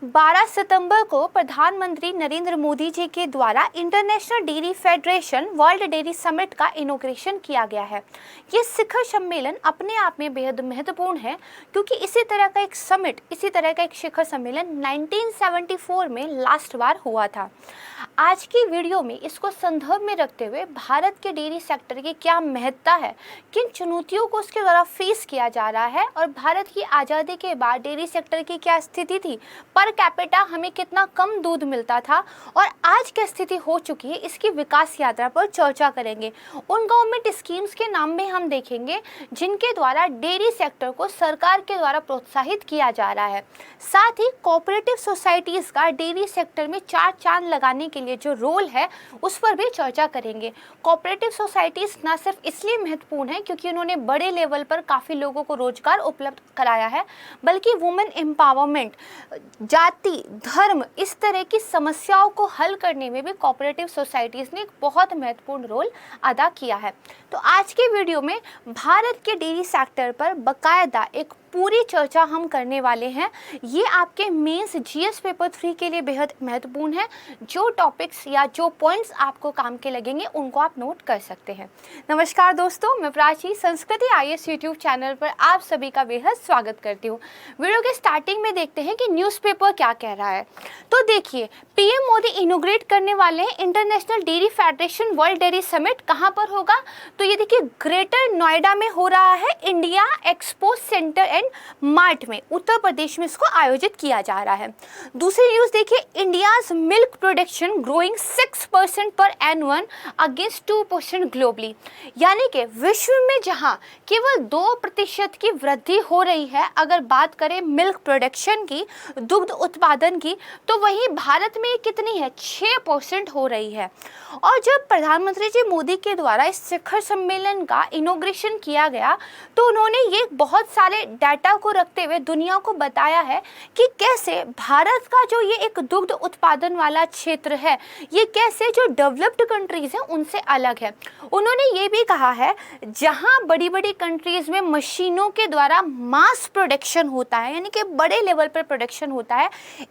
12 सितंबर को प्रधानमंत्री नरेंद्र मोदी जी के द्वारा international dairy federation world dairy summit का इनॉग्रेशन किया गया है। ये शिखर सम्मेलन अपने आप में बेहद महत्वपूर्ण है क्योंकि इसी तरह का एक शिखर सम्मेलन 1974 में लास्ट बार हुआ था। आज की वीडियो में इसको संदर्भ में रखते हुए भारत के डेयरी सेक्टर की क्या महत्ता है, किन चुनौतियों को उसके द्वारा फेस किया जा रहा है और भारत की आज़ादी के बाद डेयरी सेक्टर की क्या स्थिति थी, पर कैपिटा हमें कितना कम दूध मिलता था और आज क्या स्थिति हो चुकी है, इसकी विकास यात्रा पर चर्चा करेंगे। उन गवर्नमेंट स्कीम्स के नाम में हम देखेंगे जिनके द्वारा डेयरी सेक्टर को सरकार के द्वारा प्रोत्साहित किया जा रहा है। साथ ही कोऑपरेटिव सोसाइटीज़ का डेयरी सेक्टर में चार चांद लगाने के लिए जो रोल है उस पर भी चर्चा करेंगे। कोऑपरेटिव सोसाइटीज़ ना सिर्फ इसलिए महत्वपूर्ण है क्योंकि उन्होंने बड़े लेवल पर काफ़ी लोगों को रोजगार उपलब्ध कराया है, बल्कि वुमेन एम्पावरमेंट, जाति, धर्म, इस तरह की समस्याओं को हल करने में भी कोऑपरेटिव सोसाइटीज़ ने एक बहुत महत्वपूर्ण रोल अदा किया है। तो आज के वीडियो में भारत के डेयरी सेक्टर पर बाकायदा एक पूरी चर्चा हम करने वाले हैं। ये आपके मेंस जीएस पेपर 3 के लिए बेहद महत्वपूर्ण है। जो टॉपिक्स या जो पॉइंट्स आपको काम के लगेंगे उनको आप नोट कर सकते हैं। नमस्कार दोस्तों, मैं प्राची संस्कृति आईएएस यूट्यूब चैनल पर आप सभी का बेहद स्वागत करती हूँ। वीडियो के स्टार्टिंग में देखते हैं कि न्यूज़पेपर क्या कह रहा है। तो देखिए, पीएम मोदी इनोग्रेट करने वाले हैं international dairy federation world dairy summit. कहाँ पर होगा? तो ये देखिए, ग्रेटर नोएडा में हो रहा है, India expo centre and mart में, उत्तर प्रदेश में इसको आयोजित किया जा रहा है। दूसरी न्यूज़ देखिए, इंडियाज मिल्क प्रोडक्शन ग्रोइंग 6% पर एनुअल अगेंस्ट 2% ग्लोबली। यानी कि विश्व में जहां केवल 2% की वृद्धि हो रही है, अगर बात करें मिल्क प्रोडक्शन की, दुग्ध उत्पादन की, तो वहीं भारत में कितनी है? 6% हो रही है। और जब प्रधानमंत्री जी मोदी के द्वारा इस शिखर सम्मेलन का इनॉग्रेशन किया गया तो उन्होंने ये बहुत सारे डाटा को रखते हुए दुनिया को बताया है कि कैसे भारत का जो ये एक दुग्ध उत्पादन वाला क्षेत्र है, ये कैसे जो डेवलप्ड कंट्रीज हैं उनसे अलग है। उन्होंने ये भी कहा है, जहां बड़ी बड़ी कंट्रीज में मशीनों के द्वारा मास प्रोडक्शन होता है, यानी कि बड़े लेवल पर प्रोडक्शन होता है,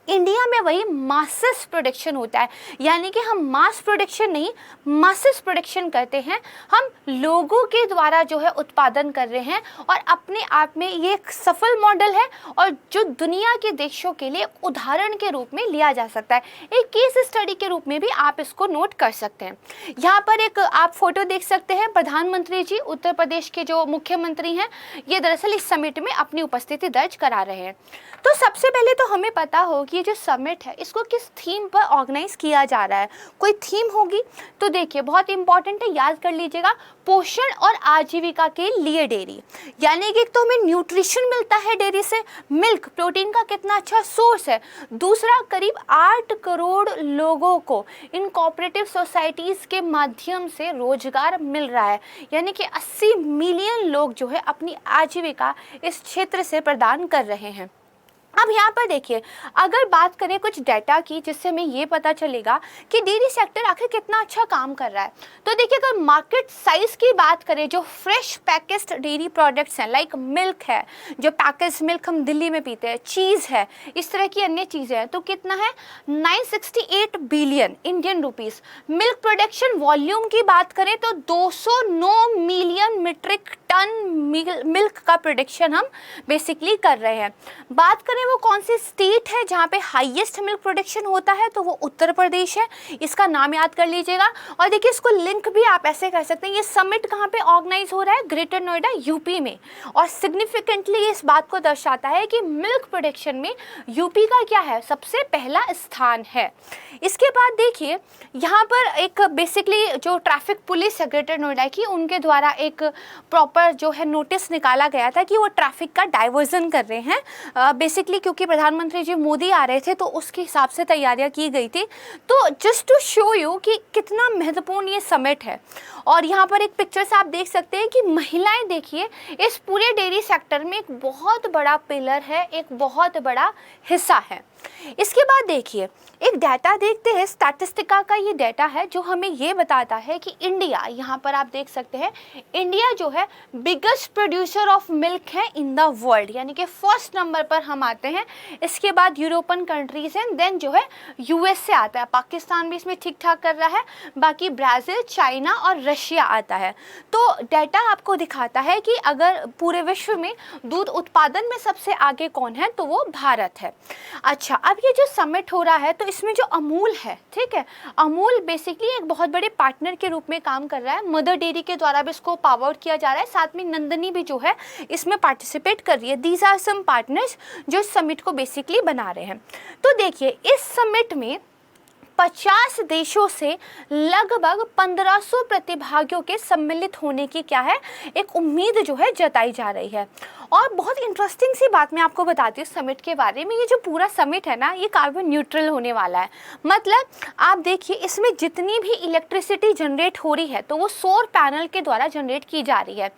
इंडिया में वही मासेस प्रोडक्शन होता है। यानी कि हम मास प्रोडक्शन नहीं, मासेस प्रोडक्शन करते हैं। हम लोगों के द्वारा जो है उत्पादन कर रहे हैं और अपने आप में ये एक सफल मॉडल है और जो दुनिया के देशों के लिए उदाहरण के रूप में लिया जा सकता है। एक केस स्टडी के रूप में भी आप इसको नोट कर सकते हैं। यहाँ पर एक आप फोटो देख सकते हैं, प्रधानमंत्री जी उत्तर प्रदेश के जो मुख्यमंत्री हैं, ये दरअसल इस समिट में अपनी उपस्थिति दर्ज करा रहे हैं। तो सबसे पहले तो हमें पता हो कि ये जो समिट है इसको किस थीम पर ऑर्गेनाइज किया जा रहा है। कोई थीम होगी तो देखिए, बहुत इंपॉर्टेंट है, याद कर लीजिएगा, पोषण और आजीविका के लिए डेयरी। यानी कि एक तो हमें न्यूट्रिशन मिलता है डेयरी से, मिल्क प्रोटीन का कितना अच्छा सोर्स है। दूसरा, करीब 8 करोड़ लोगों को इन कोऑपरेटिव सोसाइटीज़ के माध्यम से रोजगार मिल रहा है। यानी कि 80 मिलियन लोग जो है अपनी आजीविका इस क्षेत्र से प्रदान कर रहे हैं। अब यहाँ पर देखिए, अगर बात करें कुछ डाटा की जिससे हमें ये पता चलेगा कि डेयरी सेक्टर आखिर कितना अच्छा काम कर रहा है, तो देखिए, अगर मार्केट साइज की बात करें, जो फ्रेश पैकेज्ड डेयरी प्रोडक्ट्स हैं, लाइक मिल्क है, जो पैकेज मिल्क हम दिल्ली में पीते हैं, चीज़ है, इस तरह की अन्य चीज़ें हैं, तो कितना है? 968 billion Indian rupees. Milk production volume की बात करें तो 209 मिलियन मीट्रिक टन मिल्क का प्रोडक्शन हम बेसिकली कर रहे हैं। बात करें वो कौन सी स्टेट है जहाँ पे हाईएस्ट मिल्क प्रोडक्शन होता है, तो वो उत्तर प्रदेश है। इसका नाम याद कर लीजिएगा। और देखिए, इसको लिंक भी आप ऐसे कर सकते हैं, ये समिट कहाँ पे ऑर्गेनाइज हो रहा है? ग्रेटर नोएडा यूपी में। और सिग्निफिकेंटली इस बात को दर्शाता है कि मिल्क प्रोडक्शन में यूपी का क्या है? सबसे पहला स्थान है। इसके बाद देखिए, यहाँ पर एक बेसिकली जो ट्रैफिक पुलिस है ग्रेटर नोएडा की, उनके द्वारा एक प्रॉपर जो है नोटिस निकाला गया था कि वो ट्रैफिक का डाइवर्जन कर रहे हैं। बेसिकली क्योंकि प्रधानमंत्री जी मोदी आ रहे थे तो उसके हिसाब से तैयारियां की गई थी। तो जस्ट टू शो यू कि कितना महत्वपूर्ण ये समिट है। और यहाँ पर एक पिक्चर से आप देख सकते हैं कि महिलाएं देखिए इस पूरे डेयरी सेक्टर में एक बहुत बड़ा पिलर है, एक बहुत बड़ा हिस्सा है। इसके बाद देखिए एक डाटा देखते हैं, स्टैटिस्टिका का ये डाटा है जो हमें ये बताता है कि इंडिया, यहाँ पर आप देख सकते हैं इंडिया जो है बिगेस्ट प्रोड्यूसर ऑफ मिल्क है इन द वर्ल्ड, यानी कि फर्स्ट नंबर पर हम आते हैं। इसके बाद यूरोपियन कंट्रीज हैं, देन जो है यूएस से आता है, पाकिस्तान भी इसमें ठीक ठाक कर रहा है, बाकी ब्राज़ील, चाइना और रशिया आता है। तो डाटा आपको दिखाता है कि अगर पूरे विश्व में दूध उत्पादन में सबसे आगे कौन है तो वो भारत है। अच्छा, अब ये जो समिट हो रहा है तो इसमें जो अमूल है, ठीक है, अमूल बेसिकली एक बहुत बड़े पार्टनर के रूप में काम कर रहा है, मदर डेयरी के द्वारा भी इसको पावर किया जा रहा है, साथ में नंदनी भी जो है इसमें पार्टिसिपेट कर रही है। दीज आर सम पार्टनर्स जो इस समिट को बेसिकली बना रहे हैं। तो देखिए इस समिट में 50 देशों से लगभग 1500 प्रतिभागियों के सम्मिलित होने की क्या है, एक उम्मीद जो है जताई जा रही है। और बहुत इंटरेस्टिंग सी बात मैं आपको बताती हूँ समिट के बारे में, ये जो पूरा समिट है ना ये कार्बन न्यूट्रल होने वाला है। मतलब आप देखिए इसमें जितनी भी इलेक्ट्रिसिटी जनरेट हो रही है तो वो सौर पैनल के द्वारा जनरेट की जा रही है।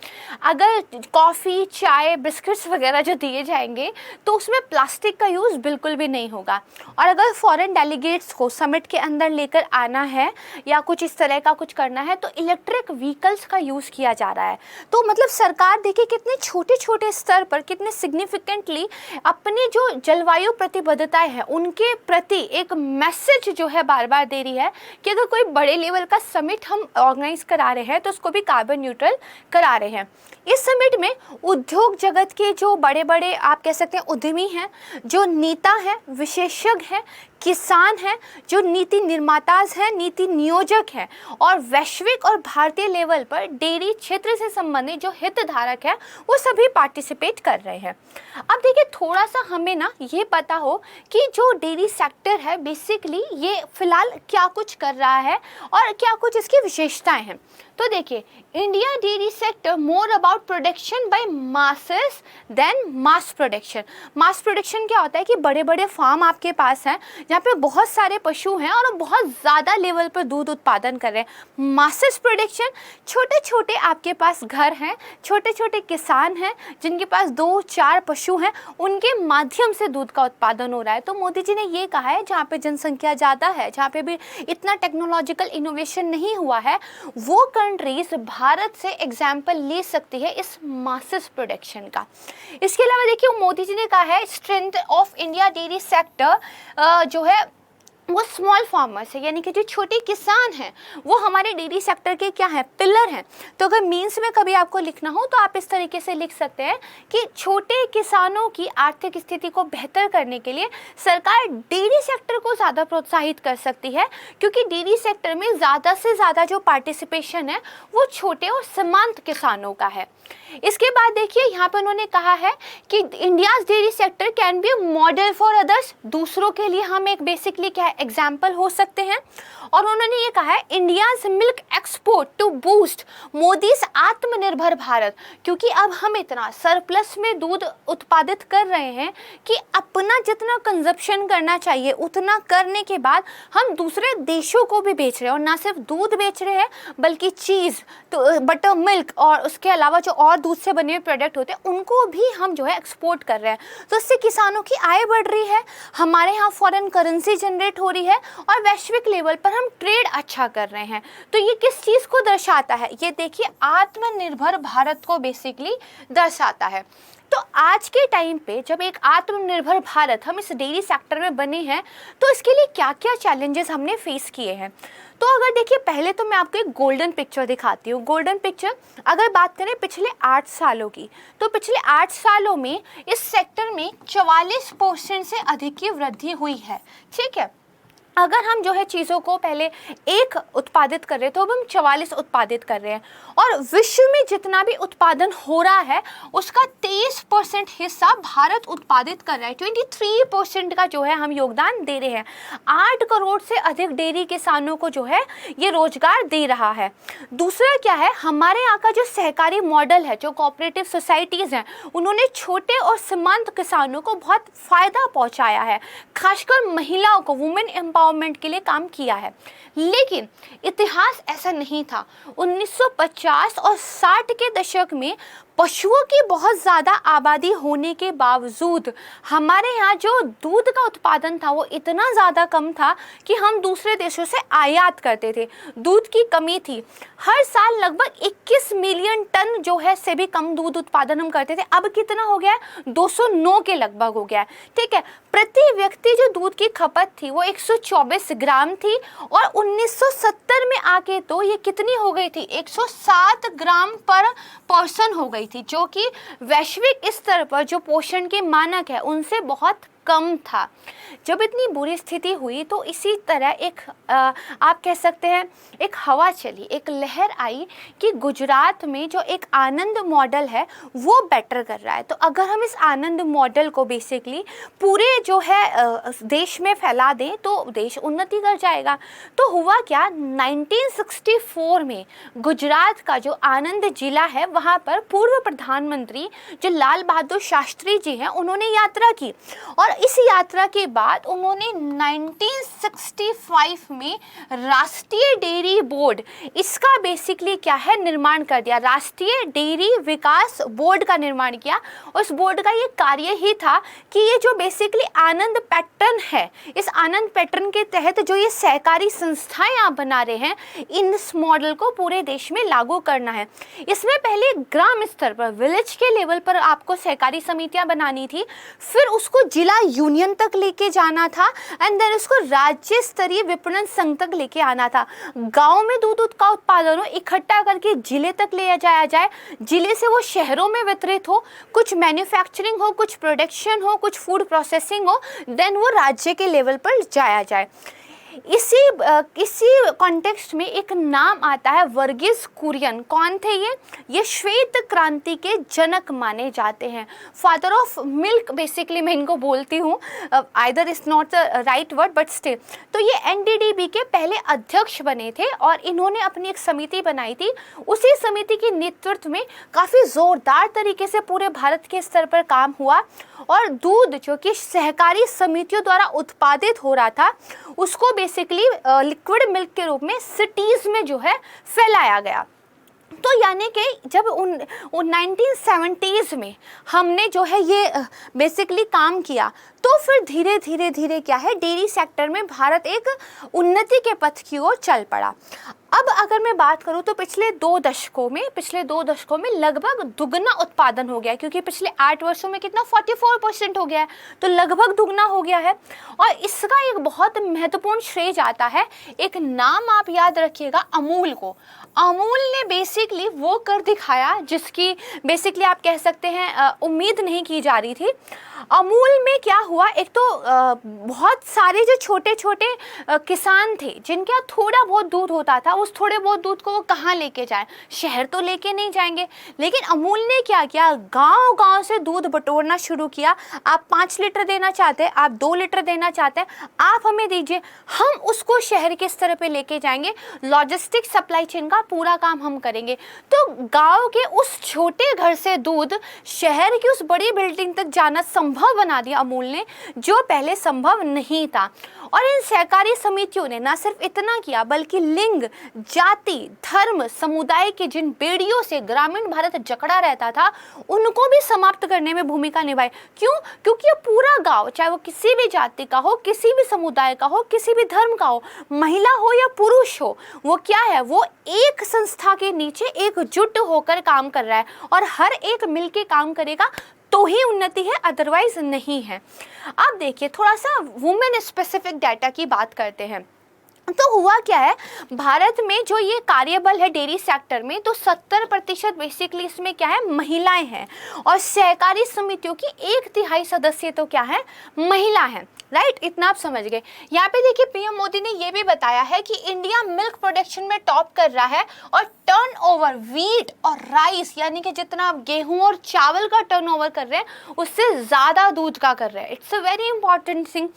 अगर कॉफ़ी, चाय, बिस्किट्स वगैरह जो दिए जाएंगे तो उसमें प्लास्टिक का यूज़ बिल्कुल भी नहीं होगा। और अगर फॉरेन डेलीगेट्स को समिट के अंदर लेकर आना है या कुछ इस तरह का कुछ करना है तो इलेक्ट्रिक व्हीकल्स का यूज़ किया जा रहा है। तो मतलब सरकार देखिए कितने छोटे छोटे स्तर पर कितने सिग्निफिकेंटली अपनी जो जलवायु प्रतिबद्धताएं हैं उनके प्रति एक मैसेज जो है बार बार दे रही है कि अगर कोई बड़े लेवल का समिट हम ऑर्गेनाइज करा रहे हैं तो उसको भी कार्बन न्यूट्रल करा रहे हैं। इस समिट में उद्योग जगत के जो बड़े बड़े आप कह सकते हैं उद्यमी हैं, जो नेता हैं, विशेषज्ञ हैं, किसान हैं, जो नीति निर्माताज हैं, नीति नियोजक हैं और वैश्विक और भारतीय लेवल पर डेयरी क्षेत्र से संबंधित जो हितधारक हैं वो सभी पार्टिसिपेट कर रहे हैं। अब देखिए थोड़ा सा हमें ना ये पता हो कि जो डेयरी सेक्टर है बेसिकली ये फिलहाल क्या कुछ कर रहा है और क्या कुछ इसकी विशेषताएं हैं। तो देखिए India dairy sector more about production by masses than mass production. Mass production क्या होता है कि बड़े बड़े फार्म आपके पास हैं जहाँ पे बहुत सारे पशु हैं और बहुत ज़्यादा लेवल पर दूध उत्पादन कर रहे हैं। मासेस प्रोडक्शन छोटे छोटे आपके पास घर हैं, छोटे छोटे किसान हैं जिनके पास 2-4 पशु हैं, उनके माध्यम से दूध का उत्पादन हो रहा है। तो मोदी जी ने ये कहा है जहाँ पे जनसंख्या ज़्यादा है, जहाँ पे भी इतना टेक्नोलॉजिकल इनोवेशन नहीं हुआ है, वो कंट्रीज भारत से एग्जाम्पल ले सकती है इस मासेस प्रोडक्शन का। इसके अलावा देखिए मोदी जी ने कहा है strength of India dairy sector जो है वो स्मॉल फार्मर्स है, यानी कि जो छोटे किसान हैं वो हमारे डेयरी सेक्टर के क्या हैं, पिलर हैं। तो अगर मीन्स में कभी आपको लिखना हो तो आप इस तरीके से लिख सकते हैं कि छोटे किसानों की आर्थिक स्थिति को बेहतर करने के लिए सरकार डेयरी सेक्टर को ज़्यादा प्रोत्साहित कर सकती है, क्योंकि डेयरी सेक्टर में ज़्यादा से ज़्यादा जो पार्टिसिपेशन है वो छोटे और सीमांत किसानों का है। इसके बाद देखिए यहाँ पर उन्होंने कहा है कि India's dairy sector can be model for others, दूसरों के लिए हम एक बेसिकली क्या है एग्जाम्पल हो सकते हैं। और उन्होंने ये कहा है India's milk export to boost Modi's Atmanirbhar Bharat, क्योंकि अब हम इतना सरप्लस में दूध उत्पादित कर रहे हैं कि अपना जितना कंजप्शन करना चाहिए उतना करने के बाद हम दूसरे देशों को भी बेच रहे हैं। और ना सिर्फ दूध बेच रहे हैं बल्कि चीज़, तो बटर मिल्क और उसके अलावा जो और दूध से बने हुए प्रोडक्ट होते हैं उनको भी हम जो है एक्सपोर्ट कर रहे हैं। तो इससे किसानों की आय बढ़ रही है, हमारे यहाँ फॉरेन करेंसी जनरेट हो रही है और वैश्विक लेवल पर हम ट्रेड अच्छा कर रहे हैं। तो ये किस चीज़ को दर्शाता है, ये देखिए आत्मनिर्भर भारत को बेसिकली दर्शाता है। तो आज के टाइम पे जब एक आत्मनिर्भर भारत हम इस डेयरी सेक्टर में बने हैं तो इसके लिए क्या क्या चैलेंजेस हमने फेस किए हैं। तो अगर देखिए पहले तो मैं आपको एक गोल्डन पिक्चर दिखाती हूँ। गोल्डन पिक्चर अगर बात करें पिछले 8 सालों की, तो पिछले 8 सालों में इस सेक्टर में 44% से अधिक की वृद्धि हुई है। ठीक है, अगर हम जो है चीज़ों को पहले 1 उत्पादित कर रहे हैं तो अब हम 44 उत्पादित कर रहे हैं। और विश्व में जितना भी उत्पादन हो रहा है उसका 23% हिस्सा भारत उत्पादित कर रहा है। 23% का जो है हम योगदान दे रहे हैं। 8 करोड़ से अधिक डेयरी किसानों को जो है ये रोजगार दे रहा है। दूसरा क्या है, हमारे यहाँ का जो सहकारी मॉडल है, जो कोऑपरेटिव सोसाइटीज़ हैं, उन्होंने छोटे और सीमांत किसानों को बहुत फ़ायदा पहुँचाया है, खासकर महिलाओं को वुमेन एम्पावरमेंट के लिए काम किया है। लेकिन इतिहास ऐसा नहीं था। 1950 और 60 के दशक में पशुओं की बहुत ज़्यादा आबादी होने के बावजूद हमारे यहाँ जो दूध का उत्पादन था वो इतना ज़्यादा कम था कि हम दूसरे देशों से आयात करते थे। दूध की कमी थी। हर साल लगभग 21 मिलियन टन जो है से भी कम दूध उत्पादन हम करते थे। अब कितना हो गया है? 209 के लगभग हो गया है। ठीक है, प्रति व्यक्ति जो दूध की खपत थी वो 124 ग्राम थी और 1970 में आके तो ये कितनी हो गई थी? 107 ग्राम पर पर्सन हो गई थी, जो कि वैश्विक स्तर पर जो पोषण के मानक है उनसे बहुत कम था। जब इतनी बुरी स्थिति हुई तो इसी तरह एक आप कह सकते हैं एक हवा चली, एक लहर आई कि गुजरात में जो एक आनंद मॉडल है वो बेटर कर रहा है। तो अगर हम इस आनंद मॉडल को बेसिकली पूरे जो है देश में फैला दें तो देश उन्नति कर जाएगा। तो हुआ क्या, 1964 में गुजरात का जो आनंद जिला है वहाँ पर पूर्व प्रधानमंत्री जो लाल बहादुर शास्त्री जी हैं उन्होंने यात्रा की और इस यात्रा के बाद उन्होंने 1965 में राष्ट्रीय डेयरी बोर्ड, इसका बेसिकली क्या है निर्माण कर दिया। राष्ट्रीय डेयरी विकास बोर्ड का निर्माण किया। उस बोर्ड का ये कार्य ही था कि ये जो बेसिकली आनंद पैटर्न है, इस आनंद पैटर्न के तहत जो ये सहकारी संस्थाएं आप बना रहे हैं, इस मॉडल को पूरे देश में लागू करना है। इसमें पहले ग्राम स्तर पर, विलेज के लेवल पर आपको सहकारी समितियां बनानी थी, फिर उसको जिला यूनियन तक लेके जाना था एंड देन उसको राज्य स्तरीय विपणन संघ तक लेके आना था। गांव में दूध का उत्पादन हो, इकट्ठा करके जिले तक ले जाया जाए, जिले से वो शहरों में वितरित हो, कुछ मैन्युफैक्चरिंग हो, कुछ प्रोडक्शन हो, कुछ फूड प्रोसेसिंग हो, देन वो राज्य के लेवल पर जाया जाए। इसी कॉन्टेक्स्ट में एक नाम आता है वर्गीस कुरियन। कौन थे ये श्वेत क्रांति के जनक माने जाते हैं, फादर ऑफ मिल्क बेसिकली मैं इनको बोलती हूँ, either is not the right word but still. तो ये एनडीडीबी के पहले अध्यक्ष बने थे और इन्होंने अपनी एक समिति बनाई थी। उसी समिति के नेतृत्व में काफ़ी ज़ोरदार तरीके से पूरे भारत के स्तर पर काम हुआ और दूध जो कि सहकारी समितियों द्वारा उत्पादित हो रहा था उसको बेसिकली लिक्विड मिल्क के रूप में सिटीज़ में जो है फैलाया गया। तो यानी कि जब उन 1970s में हमने जो है ये बेसिकली काम किया तो फिर धीरे धीरे क्या है, डेयरी सेक्टर में भारत एक उन्नति के पथ की ओर चल पड़ा। अब अगर मैं बात करूं तो पिछले दो दशकों में लगभग दुगना उत्पादन हो गया है, क्योंकि पिछले 8 वर्षों में कितना 44% हो गया है, तो लगभग दुगना हो गया है। और इसका एक बहुत महत्वपूर्ण श्रेय जाता है, एक नाम आप याद रखिएगा, अमूल को। अमूल ने बेसिकली वो कर दिखाया जिसकी बेसिकली आप कह सकते हैं उम्मीद नहीं की जा रही थी। अमूल में क्या हुआ, एक तो बहुत सारे जो छोटे छोटे किसान थे जिनके यहाँ थोड़ा बहुत दूध होता था, उस थोड़े बहुत दूध को वो कहाँ लेके जाएं, शहर तो लेके नहीं जाएंगे। लेकिन अमूल ने क्या किया, गांव गांव से दूध बटोरना शुरू किया। आप 5 लीटर देना चाहते हैं, आप 2 लीटर देना चाहते हैं, आप हमें दीजिए, हम उसको शहर के स्तर पे लेके जाएंगे, लॉजिस्टिक सप्लाई चेन का पूरा काम हम करेंगे। तो गाँव के उस छोटे घर से दूध शहर की उस बड़ी बिल्डिंग तक जाना संभव बना दिया अमूल ने, जो पहले संभव नहीं था। और इन सहकारी समितियों ने न सिर्फ इतना किया बल्कि लिंग, जाति, धर्म, समुदाय के जिन बेड़ियों से ग्रामीण भारत जकड़ा रहता था उनको भी समाप्त करने में भूमिका निभाई। क्यों? क्योंकि ये पूरा गांव, चाहे वो किसी भी जाति का हो, किसी भी समुदाय का हो, किसी भी धर्म का हो, महिला हो या पुरुष हो, वो क्या है, वो एक संस्था के नीचे एकजुट होकर काम कर रहा है और हर एक मिलके काम करेगा तो ही उन्नति है, अदरवाइज नहीं है। अब देखिए थोड़ा सा वुमेन स्पेसिफिक डाटा की बात करते हैं। तो हुआ क्या है, भारत में जो ये कार्यबल है डेयरी सेक्टर में, तो 70% बेसिकली इसमें क्या है, महिलाएं हैं। और सहकारी समितियों की 1/3 सदस्य तो क्या है, महिला हैं। राइट, इतना आप समझ गए। यहाँ पे देखिए पीएम मोदी ने ये भी बताया है कि इंडिया मिल्क प्रोडक्शन में टॉप कर रहा है और टर्नओवर व्हीट और राइस, यानी कि जितना आप गेहूं और चावल का टर्नओवर कर रहे हैं उससे ज़्यादा दूध का कर रहे हैं। It's a very important thing.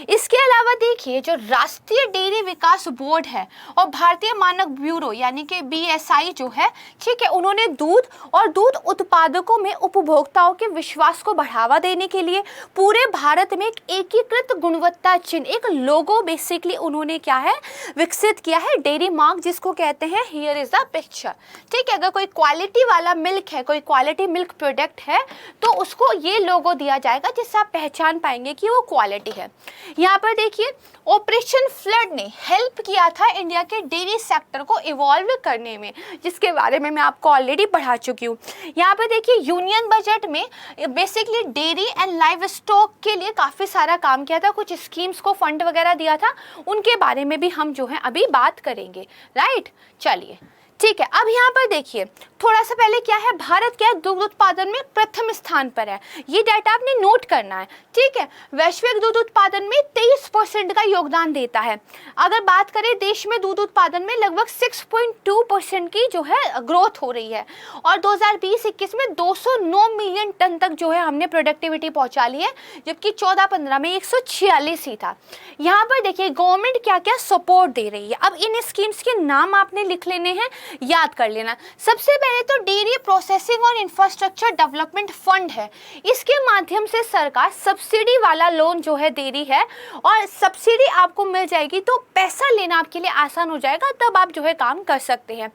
इसके अलावा देखिए जो राष्ट्रीय डेयरी विकास बोर्ड है और भारतीय मानक ब्यूरो यानी कि BSI जो है, ठीक है, उन्होंने दूध और दूध उत्पादकों में उपभोक्ताओं के विश्वास को बढ़ावा देने के लिए पूरे भारत में एक एकीकृत विकसित गुणवत्ता चिन्ह, एक लोगो बेसिकली उन्होंने क्या है विकसित किया है, डेयरी मार्क जिसको कहते हैं, हियर इज द पिक्चर। ठीक है, अगर कोई क्वालिटी वाला मिल्क है, कोई क्वालिटी मिल्क प्रोडक्ट है तो उसको ये लोगो दिया जाएगा जिससे आप पहचान पाएंगे कि वो क्वालिटी है। यहाँ पर देखिए ऑपरेशन फ्लड ने हेल्प किया था इंडिया के डेयरी सेक्टर को इवॉल्व करने में, जिसके बारे में मैं आपको ऑलरेडी पढ़ा चुकी हूँ। यहाँ पर देखिए यूनियन बजट में basically dairy and live stock के लिए काफ़ी सारा काम किया था, कुछ स्कीम्स को फंड वगैरह दिया था, उनके बारे में भी हम जो है अभी बात करेंगे। राइट, चलिए ठीक है। अब यहाँ पर देखिए थोड़ा सा पहले क्या है, भारत क्या है दुग्ध उत्पादन में प्रथम स्थान पर है, ये डाटा आपने नोट करना है। ठीक है, वैश्विक दूध उत्पादन में 23% का योगदान देता है। अगर बात करें देश में दूध उत्पादन में लगभग 6.2% की जो है ग्रोथ हो रही है, और 2020-21 में 209 मिलियन टन तक जो है हमने प्रोडक्टिविटी पहुंचा ली है, जबकि 14-15 में 146 ही था। यहाँ पर देखिए गवर्नमेंट क्या क्या सपोर्ट दे रही है। अब इन स्कीम्स के नाम आपने लिख लेने हैं, याद कर लेना। सबसे पहले तो डेयरी प्रोसेसिंग और इंफ्रास्ट्रक्चर डेवलपमेंट फंड है, इसके माध्यम से सरकार सब्सिडी वाला लोन जो है दे रही है, और सब्सिडी आपको मिल जाएगी तो पैसा लेना आपके लिए आसान हो जाएगा, तब आप जो है काम कर सकते हैं।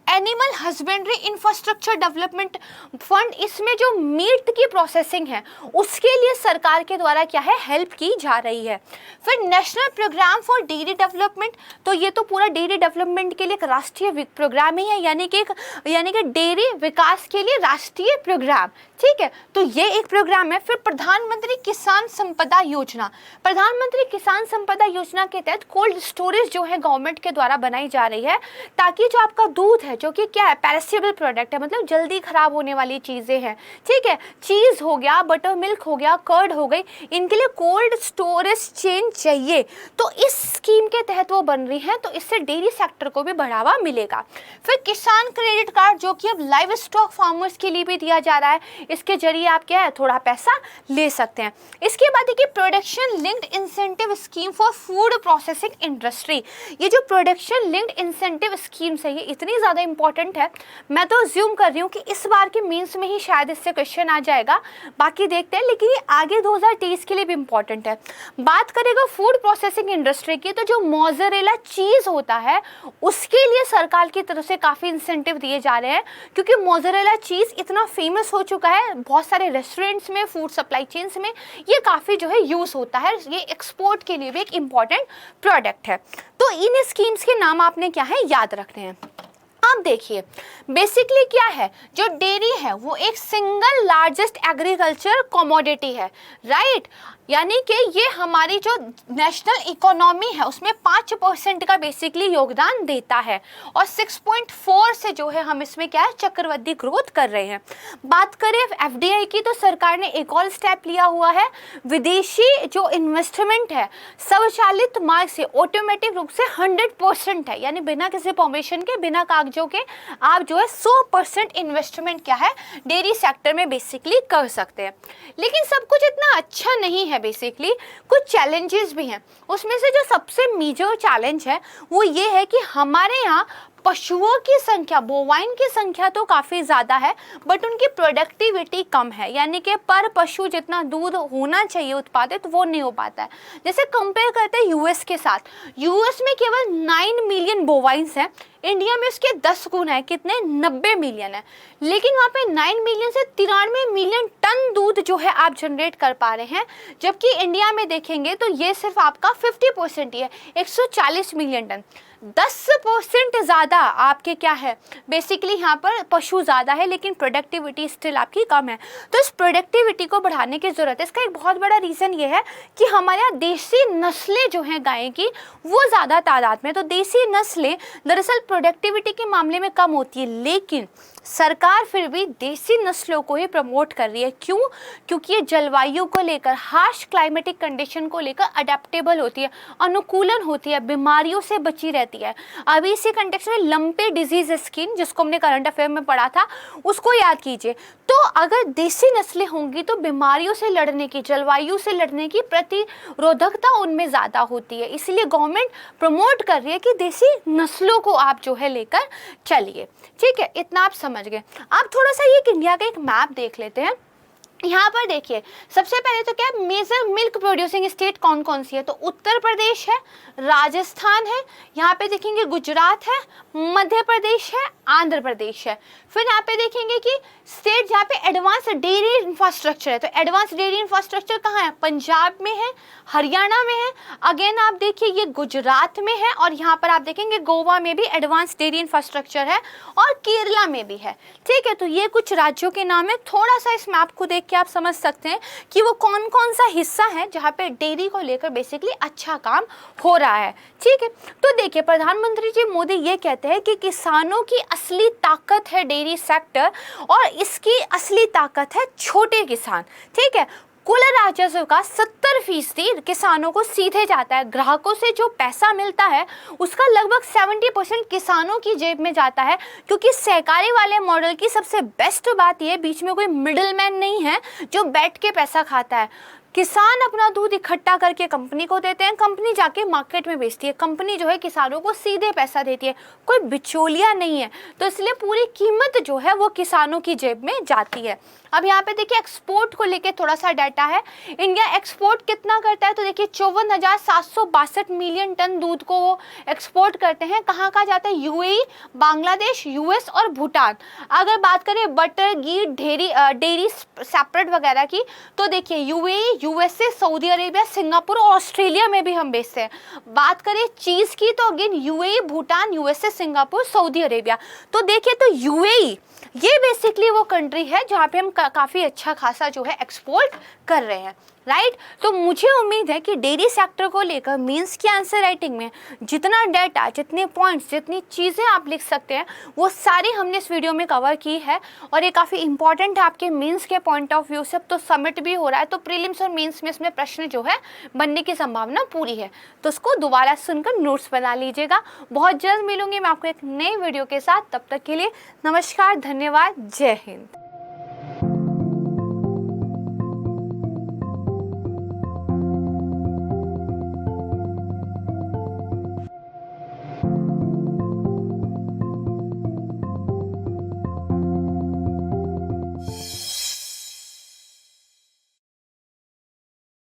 Animal husbandry infrastructure development fund, इसमें जो मीट की प्रोसेसिंग है उसके लिए सरकार के द्वारा क्या है हेल्प की जा रही है। फिर national programme for dairy development, तो ये तो पूरा डेयरी डेवलपमेंट के लिए एक राष्ट्रीय प्रोग्राम ही है, यानी कि डेयरी विकास के लिए राष्ट्रीय प्रोग्राम। ठीक है, तो ये एक प्रोग्राम है। फिर प्रधानमंत्री किसान संपदा योजना, प्रधानमंत्री किसान संपदा योजना के तहत कोल्ड स्टोरेज जो है गवर्नमेंट के द्वारा बनाई जा रही है, ताकि जो आपका दूध है जो कि क्या है पेरिशेबल प्रोडक्ट है, मतलब जल्दी खराब होने वाली चीज़ें हैं, ठीक है, चीज़ हो गया, बटर मिल्क हो गया, कर्ड हो गई, इनके लिए कोल्ड स्टोरेज चेन चाहिए, तो इस स्कीम के तहत वो बन रही है, तो इससे डेयरी सेक्टर को भी बढ़ावा मिलेगा। फिर किसान क्रेडिट कार्ड जो कि अब लाइव स्टॉक फार्मर्स के लिए भी दिया जा रहा है, इसके जरिए आप क्या है थोड़ा पैसा ले सकते हैं। इसके बाद देखिए production linked incentive scheme for food processing industry, ये जो प्रोडक्शन लिंक्ड इंसेंटिव स्कीम्स है ये इतनी ज़्यादा इंपॉर्टेंट है, मैं तो अज्यूम कर रही हूँ कि इस बार के मेंस में ही शायद इससे क्वेश्चन आ जाएगा, बाकी देखते हैं, लेकिन ये आगे 2023 के लिए भी इंपॉर्टेंट है। बात करेगा फूड प्रोसेसिंग इंडस्ट्री की, तो जो मोज़रेला चीज़ होता है उसके लिए सरकार की तरफ से काफ़ी इंसेंटिव दिए जा रहे हैं, क्योंकि मोज़रेला चीज़ इतना फेमस हो चुका है, बहुत सारे रेस्टोरेंट्स में, फूड सप्लाई चेन्स में ये काफ़ी जो है यूज़ होता है, ये एक्सपोर्ट के लिए भी एक इम्पॉर्टेंट प्रोडक्ट है। तो इन स्कीम्स के नाम आपने क्या है याद रखने हैं। अब देखिए बेसिकली क्या है, जो डेयरी है वो एक सिंगल लार्जेस्ट एग्रीकल्चर कमोडिटी है, राइट, यानी कि ये हमारी जो नेशनल इकोनॉमी है उसमें 5% का बेसिकली योगदान देता है, और 6.4 से जो है हम इसमें क्या है चक्रवृद्धि ग्रोथ कर रहे हैं। बात करें एफडीआई की, तो सरकार ने एक और स्टेप लिया हुआ है, विदेशी जो इन्वेस्टमेंट है स्वचालित मार्ग से ऑटोमेटिक रूप से 100% है, यानी बिना किसी परमिशन के, बिना कागजों के आप जो है 100% इन्वेस्टमेंट क्या है डेयरी सेक्टर में बेसिकली कर सकते हैं। लेकिन सब कुछ इतना अच्छा नहीं है, बेसिकली कुछ चैलेंजेस भी हैं। उसमें से जो सबसे मेजर चैलेंज है वो ये है कि हमारे यहाँ पशुओं की संख्या, बोवाइन की संख्या तो काफ़ी ज़्यादा है, बट उनकी प्रोडक्टिविटी कम है, यानी कि पर पशु जितना दूध होना चाहिए उत्पादित वो नहीं हो पाता है। जैसे कंपेयर करते हैं यूएस के साथ, यूएस में केवल 9 मिलियन बोवाइंस हैं, इंडिया में उसके 10 गुना है, कितने 90 मिलियन है, लेकिन वहाँ पे 9 मिलियन से 93 मिलियन टन दूध जो है आप जनरेट कर पा रहे हैं, जबकि इंडिया में देखेंगे तो ये सिर्फ आपका 50% ही है, 140 मिलियन टन, 10% ज़्यादा आपके क्या है बेसिकली यहाँ पर पशु ज़्यादा है, लेकिन प्रोडक्टिविटी स्टिल आपकी कम है। तो इस प्रोडक्टिविटी को बढ़ाने की ज़रूरत है। इसका एक बहुत बड़ा रीज़न ये है कि हमारे यहाँ देसी नस्लें जो हैं गाय की वो ज़्यादा तादाद में, तो देसी नस्लें दरअसल प्रोडक्टिविटी के मामले में कम होती है, लेकिन सरकार फिर भी देसी नस्लों को ही प्रमोट कर रही है। क्यों? क्योंकि ये जलवायु को लेकर, हार्श क्लाइमेटिक कंडीशन को लेकर अडेप्टेबल होती है, अनुकूलन होती है, बीमारियों से बची रहती है। अभी इसी कंटेक्स्ट में लंपी डिजीज स्किन, जिसको हमने करंट अफेयर में पढ़ा था, उसको याद कीजिए। तो अगर देसी नस्लें होंगी तो बीमारियों से लड़ने की, जलवायु से लड़ने की प्रतिरोधकता उनमें ज़्यादा होती है, इसलिए गवर्नमेंट प्रमोट कर रही है कि देसी नस्लों को आप जो है लेकर चलिए। ठीक है, इतना आप समझ गए। आप थोड़ा सा ये इंडिया का एक मैप देख लेते हैं। यहाँ पर देखिए सबसे पहले तो क्या मेजर मिल्क प्रोड्यूसिंग स्टेट कौन कौन सी है, तो उत्तर प्रदेश है, राजस्थान है, यहाँ पे देखेंगे गुजरात है, मध्य प्रदेश है, आंध्र प्रदेश है। फिर यहाँ पे देखेंगे कि स्टेट जहाँ पे एडवांस डेयरी इंफ्रास्ट्रक्चर है, तो एडवांस डेयरी इंफ्रास्ट्रक्चर कहाँ है, पंजाब में है, हरियाणा में है, अगेन आप देखिए ये गुजरात में है, और यहाँ पर आप देखेंगे गोवा में भी एडवांस डेयरी इंफ्रास्ट्रक्चर है, और केरला में भी है। ठीक है, तो ये कुछ राज्यों के नाम है। थोड़ा सा इस मैप को देख के आप समझ सकते हैं कि वो कौन कौन सा हिस्सा है जहाँ पे डेयरी को लेकर बेसिकली अच्छा काम हो रहा है। ठीक है, तो देखिए प्रधानमंत्री जी मोदी ये कहते हैं कि किसानों की असली ताकत है डेयरी सेक्टर, और इसकी असली ताकत है छोटे किसान। ठीक है, कुल राजस्व का 70% किसानों को सीधे जाता है, ग्राहकों से जो पैसा मिलता है उसका लगभग 70% किसानों की जेब में जाता है, क्योंकि सहकारी वाले मॉडल की सबसे बेस्ट बात यह बीच में कोई मिडिल मैन नहीं है जो बैठ के पैसा खाता है। किसान अपना दूध इकट्ठा करके कंपनी को देते हैं, कंपनी जाके मार्केट में बेचती है, कंपनी जो है किसानों को सीधे पैसा देती है, कोई बिचौलिया नहीं है, तो इसलिए पूरी कीमत जो है वो किसानों की जेब में जाती है। अब यहाँ पे देखिए एक्सपोर्ट को लेके थोड़ा सा डाटा है, इंडिया एक्सपोर्ट कितना करता है, तो देखिए 54,762 मिलियन टन दूध को वो एक्सपोर्ट करते हैं। कहाँ कहाँ जाता है, यूएई, बांग्लादेश, यूएस और भूटान। अगर बात करें बटर, घी, डेयरी सेपरेट वगैरह की, तो देखिए UAE, USA, Saudi Arabia, Singapore और ऑस्ट्रेलिया में भी हम बेचते हैं। बात करें चीज़ की, तो again UAE, Bhutan, USA, Singapore, Saudi Arabia. तो देखिए तो यूएई ये बेसिकली वो कंट्री है जहाँ पे हम काफ़ी अच्छा खासा जो है एक्सपोर्ट कर रहे हैं, राइट। तो मुझे उम्मीद है कि डेयरी सेक्टर को लेकर मेंस की आंसर राइटिंग में जितना डाटा, जितने पॉइंट्स, जितनी चीज़ें आप लिख सकते हैं वो सारी हमने इस वीडियो में कवर की है, और ये काफ़ी इंपॉर्टेंट है आपके मेंस के पॉइंट ऑफ व्यू से। अब तो समिट भी हो रहा है, तो प्रीलिम्स और मेंस में इसमें प्रश्न जो है बनने की संभावना पूरी है, तो उसको दोबारा सुनकर नोट्स बना लीजिएगा। बहुत जल्द मिलूंगी मैं आपको एक नई वीडियो के साथ, तब तक के लिए नमस्कार, धन्यवाद, जय हिंद।